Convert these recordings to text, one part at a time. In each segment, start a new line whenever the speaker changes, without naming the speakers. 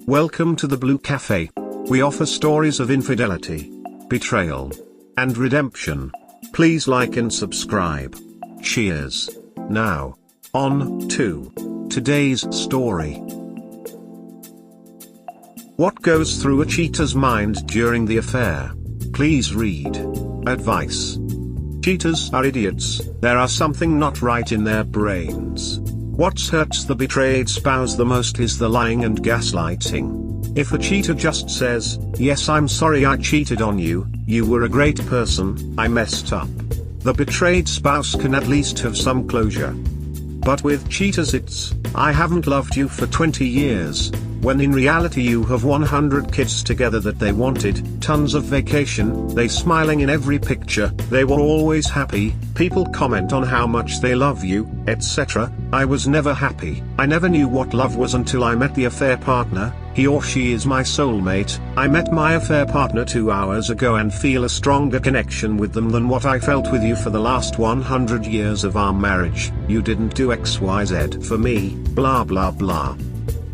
Welcome to the Blue Cafe. We offer stories of infidelity, betrayal, and redemption. Please like and subscribe. Cheers. Now, on to today's story. What goes through a cheater's mind during the affair? Please read. Advice. Cheaters are idiots. There are something not right in their brains. What hurts the betrayed spouse the most is the lying and gaslighting. If a cheater just says, "Yes, I'm sorry I cheated on you, you were a great person, I messed up," the betrayed spouse can at least have some closure. But with cheaters it's, "I haven't loved you for 20 years, when in reality you have 100 kids together that they wanted, tons of vacation, they smiling in every picture, they were always happy, people comment on how much they love you, etc. I was never happy, I never knew what love was until I met the affair partner, he or she is my soulmate, I met my affair partner 2 hours ago and feel a stronger connection with them than what I felt with you for the last 100 years of our marriage, you didn't do XYZ for me, blah blah blah."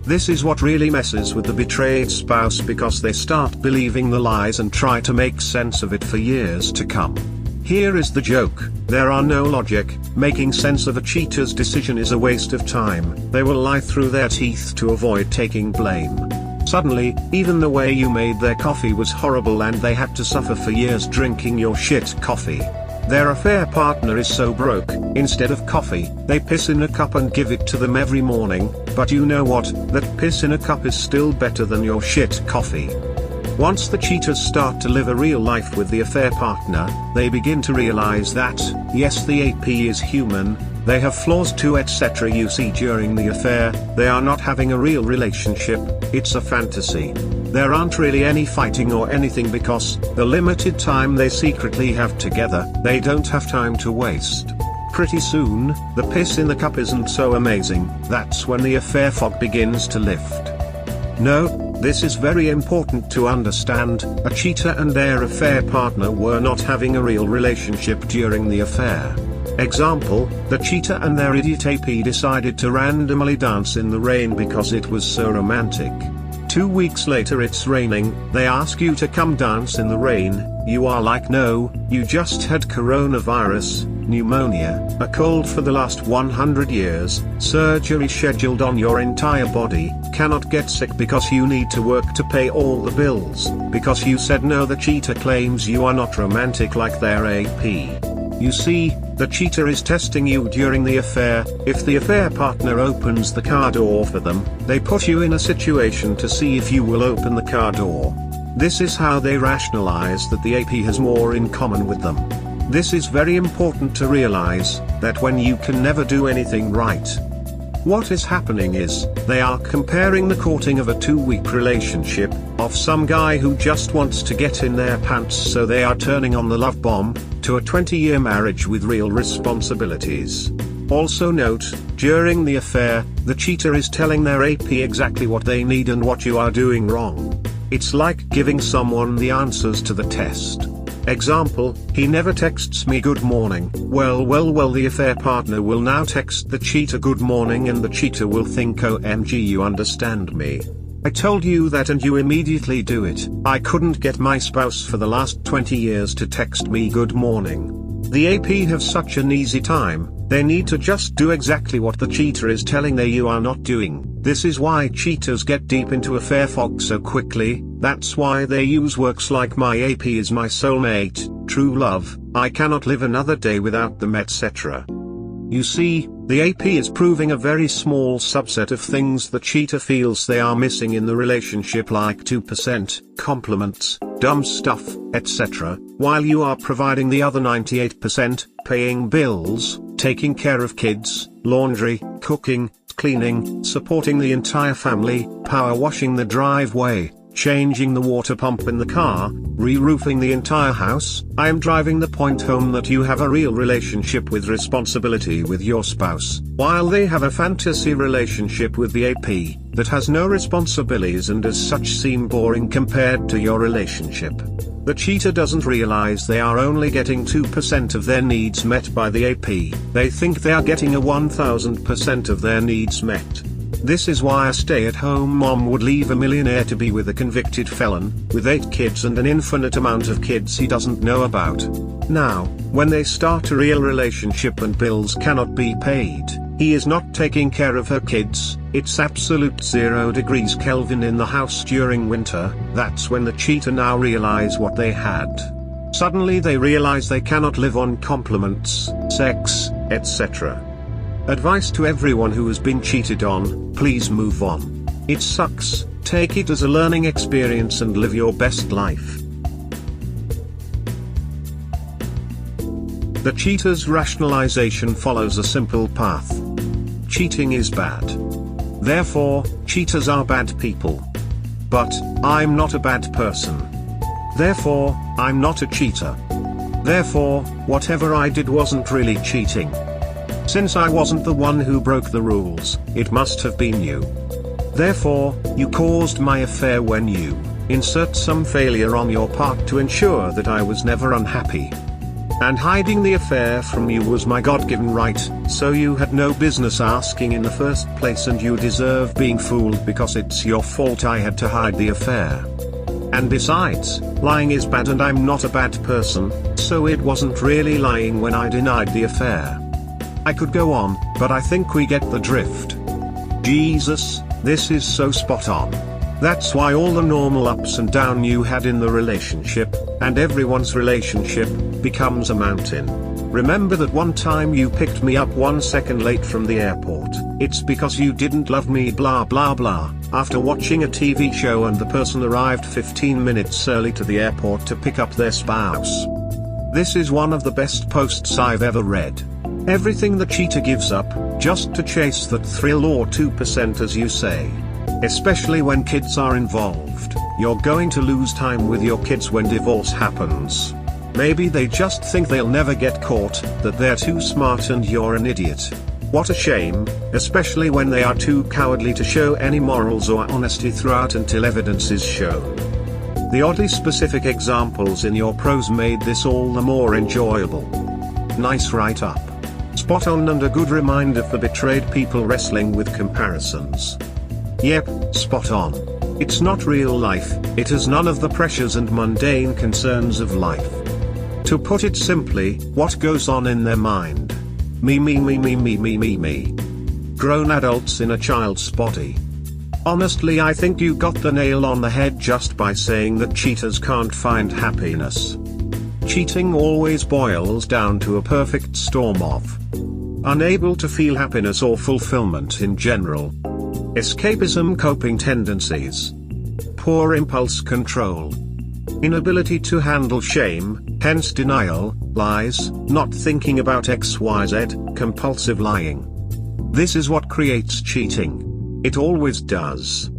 This is what really messes with the betrayed spouse because they start believing the lies and try to make sense of it for years to come. Here is the joke, there are no logic, making sense of a cheater's decision is a waste of time, they will lie through their teeth to avoid taking blame. Suddenly, even the way you made their coffee was horrible and they had to suffer for years drinking your shit coffee. Their affair partner is so broke, instead of coffee, they piss in a cup and give it to them every morning, but you know what, that piss in a cup is still better than your shit coffee. Once the cheaters start to live a real life with the affair partner, they begin to realize that, yes, the AP is human, they have flaws too, etc. You see, during the affair, they are not having a real relationship, it's a fantasy. There aren't really any fighting or anything because, the limited time they secretly have together, they don't have time to waste. Pretty soon, the piss in the cup isn't so amazing, that's when the affair fog begins to lift. No, this is very important to understand, a cheater and their affair partner were not having a real relationship during the affair. Example, the cheater and their idiot AP decided to randomly dance in the rain because it was so romantic. 2 weeks later it's raining, they ask you to come dance in the rain, you are like, no, you just had coronavirus, pneumonia, a cold for the last 100 years, surgery scheduled on your entire body, cannot get sick because you need to work to pay all the bills, because you said no. The cheater claims you are not romantic like their AP. You see, the cheater is testing you during the affair. If the affair partner opens the car door for them, they put you in a situation to see if you will open the car door. This is how they rationalize that the AP has more in common with them. This is very important to realize, that when you can never do anything right. What is happening is, they are comparing the courting of a 2-week relationship, of some guy who just wants to get in their pants, so they are turning on the love bomb, to a 20-year marriage with real responsibilities. Also note, during the affair, the cheater is telling their AP exactly what they need and what you are doing wrong. It's like giving someone the answers to the test. Example, he never texts me good morning, well the affair partner will now text the cheater good morning and the cheater will think, OMG, you understand me. I told you that and you immediately do it. I couldn't get my spouse for the last 20 years to text me good morning. The AP have such an easy time, they need to just do exactly what the cheater is telling they you are not doing. This is why cheaters get deep into affair fog so quickly, that's why they use works like my AP is my soulmate, true love, I cannot live another day without them, etc. You see, the AP is proving a very small subset of things the cheater feels they are missing in the relationship, like 2%, compliments, dumb stuff, etc., while you are providing the other 98%, paying bills, taking care of kids, laundry, cooking, cleaning, supporting the entire family, power washing the driveway, changing the water pump in the car, re-roofing the entire house. I am driving the point home that you have a real relationship with responsibility with your spouse, while they have a fantasy relationship with the AP, that has no responsibilities and as such seem boring compared to your relationship. The cheater doesn't realize they are only getting 2% of their needs met by the AP, they think they are getting a 1000% of their needs met. This is why a stay-at-home mom would leave a millionaire to be with a convicted felon, with 8 kids and an infinite amount of kids he doesn't know about. Now, when they start a real relationship and bills cannot be paid, he is not taking care of her kids, it's absolute 0 degrees Kelvin in the house during winter. That's when the cheater now realize what they had. Suddenly they realize they cannot live on compliments, sex, etc. Advice to everyone who has been cheated on: please move on. It sucks, take it as a learning experience and live your best life. The cheater's rationalization follows a simple path. Cheating is bad. Therefore, cheaters are bad people. But, I'm not a bad person. Therefore, I'm not a cheater. Therefore, whatever I did wasn't really cheating. Since I wasn't the one who broke the rules, it must have been you. Therefore, you caused my affair when you insert some failure on your part to ensure that I was never unhappy. And hiding the affair from you was my God-given right, so you had no business asking in the first place, and you deserve being fooled because it's your fault I had to hide the affair. And besides, lying is bad and I'm not a bad person, so it wasn't really lying when I denied the affair. I could go on, but I think we get the drift. Jesus, this is so spot on. That's why all the normal ups and downs you had in the relationship, and everyone's relationship, becomes a mountain. Remember that one time you picked me up 1 second late from the airport. It's because you didn't love me blah blah blah, after watching a TV show and the person arrived 15 minutes early to the airport to pick up their spouse. This is one of the best posts I've ever read. Everything the cheater gives up, just to chase that thrill or 2% as you say. Especially when kids are involved, you're going to lose time with your kids when divorce happens. Maybe they just think they'll never get caught, that they're too smart and you're an idiot. What a shame, especially when they are too cowardly to show any morals or honesty throughout until evidence is shown. The oddly specific examples in your prose made this all the more enjoyable. Nice write-up. Spot on and a good reminder for betrayed people wrestling with comparisons. Yep, spot on. It's not real life, it has none of the pressures and mundane concerns of life. To put it simply, what goes on in their mind? Me. Grown adults in a child's body. Honestly, I think you got the nail on the head just by saying that cheaters can't find happiness. Cheating always boils down to a perfect storm of unable to feel happiness or fulfillment in general. Escapism, coping tendencies, poor impulse control, inability to handle shame, hence denial, lies, not thinking about XYZ, compulsive lying. This is what creates cheating. It always does.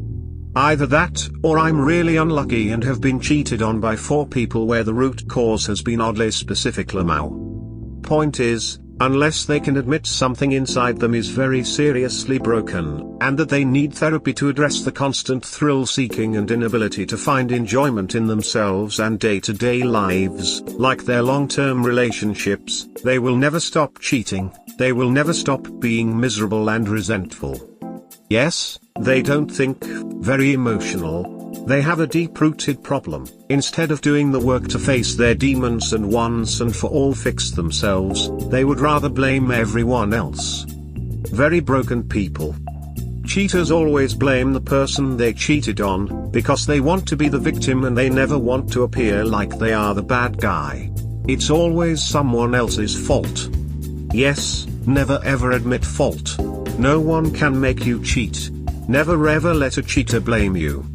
Either that, or I'm really unlucky and have been cheated on by 4 people where the root cause has been oddly specific. Lamau. Point is, unless they can admit something inside them is very seriously broken, and that they need therapy to address the constant thrill-seeking and inability to find enjoyment in themselves and day-to-day lives, like their long-term relationships, they will never stop cheating, they will never stop being miserable and resentful. Yes, they don't think very emotional. They have a deep-rooted problem. Instead of doing the work to face their demons and once and for all fix themselves, they would rather blame everyone else. Very broken people. Cheaters always blame the person they cheated on, because they want to be the victim and they never want to appear like they are the bad guy. It's always someone else's fault. Yes, never ever admit fault. No one can make you cheat. Never ever let a cheater blame you.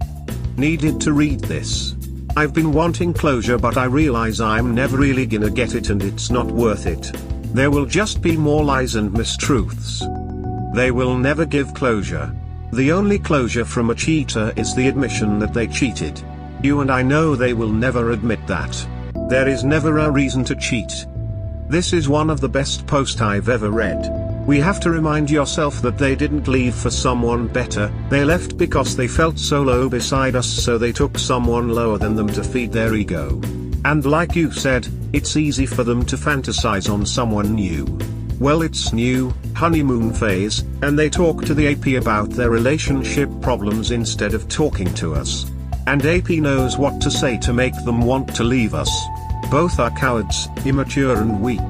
Needed to read this. I've been wanting closure, but I realize I'm never really gonna get it and it's not worth it. There will just be more lies and mistruths. They will never give closure. The only closure from a cheater is the admission that they cheated. You and I know they will never admit that. There is never a reason to cheat. This is one of the best posts I've ever read. We have to remind yourself that they didn't leave for someone better, they left because they felt so low beside us, so they took someone lower than them to feed their ego. And like you said, it's easy for them to fantasize on someone new. Well, it's new, honeymoon phase, and they talk to the AP about their relationship problems instead of talking to us. And AP knows what to say to make them want to leave us. Both are cowards, immature and weak.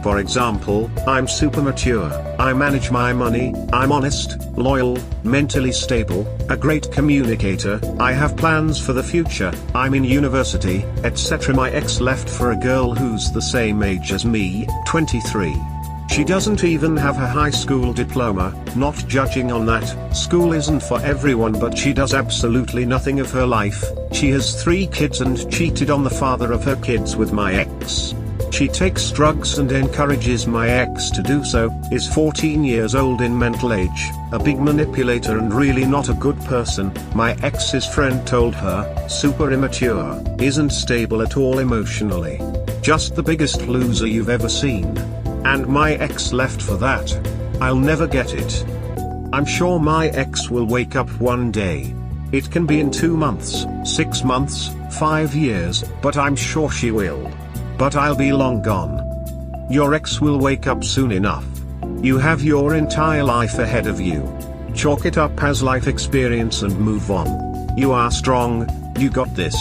For example, I'm super mature, I manage my money, I'm honest, loyal, mentally stable, a great communicator, I have plans for the future, I'm in university, etc. My ex left for a girl who's the same age as me, 23. She doesn't even have her high school diploma, not judging on that, school isn't for everyone, but she does absolutely nothing of her life. She has 3 kids and cheated on the father of her kids with my ex. She takes drugs and encourages my ex to do so, is 14 years old in mental age, a big manipulator and really not a good person. My ex's friend told her, super immature, isn't stable at all emotionally. Just the biggest loser you've ever seen. And my ex left for that. I'll never get it. I'm sure my ex will wake up one day. It can be in 2 months, 6 months, 5 years, but I'm sure she will. But I'll be long gone. Your ex will wake up soon enough. You have your entire life ahead of you. Chalk it up as life experience and move on. You are strong, you got this.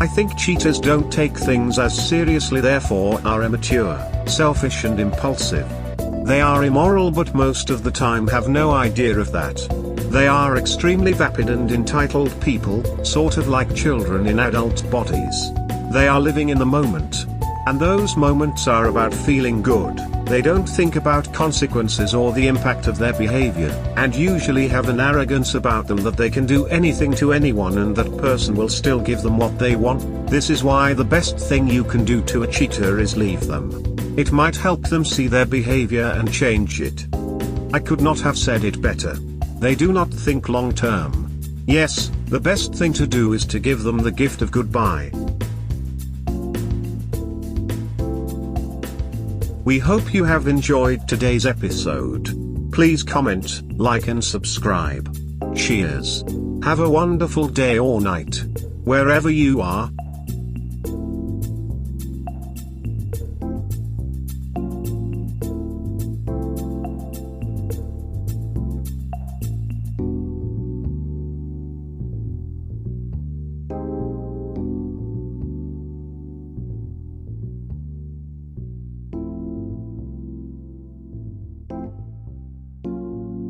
I think cheaters don't take things as seriously, therefore are immature, selfish and impulsive. They are immoral, but most of the time have no idea of that. They are extremely vapid and entitled people, sort of like children in adult bodies. They are living in the moment. And those moments are about feeling good. They don't think about consequences or the impact of their behavior, and usually have an arrogance about them that they can do anything to anyone and that person will still give them what they want. This is why the best thing you can do to a cheater is leave them. It might help them see their behavior and change it. I could not have said it better. They do not think long term. Yes, the best thing to do is to give them the gift of goodbye. We hope you have enjoyed today's episode. Please comment, like and subscribe. Cheers. Have a wonderful day or night. Wherever you are.